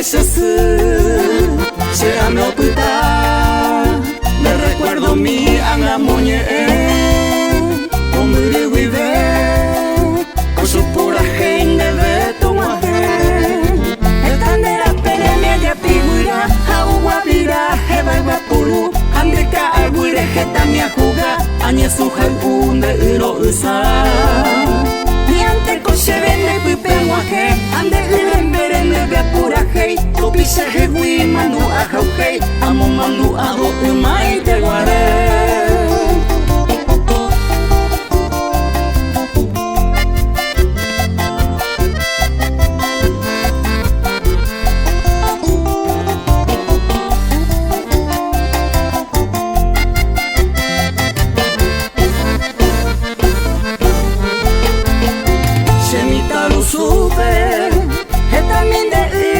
será mi oputa, me recuerdo mi angamoñe, hombre vive, con su pura gente de tu mujer. Están de la pelea ya figura, agua vira, jeva y guapuru, andeka alguire que también juega, añe su jalcún de iro usa. Diante coche vende pipe muaje, ande lemberende vea pura hey, topisa hewi manu ajau hey, amo manu aho umai te guare.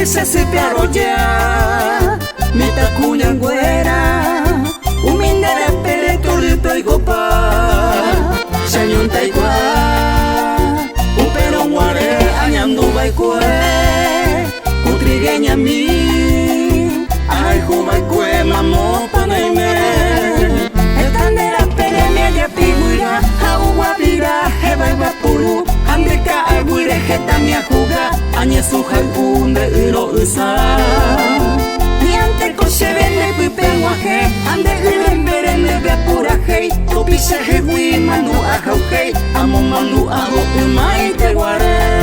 Se piaro ya, mi tacuña güera, humindere pele turrito y gopa, señun taigua, upero guare, añandu baikue, utrigueña mi, ay jubaikue, mamo panaime. Están de la pele media figura, agua vira, jeva y guapuru, andeka alguire jeta mi ajuga, añe su jalcún de iro usa. Diante coche vende pipe guaje, ande lemberende vea pura hey, topisa hewi manu ajau hey, amo manu aho umai te guare.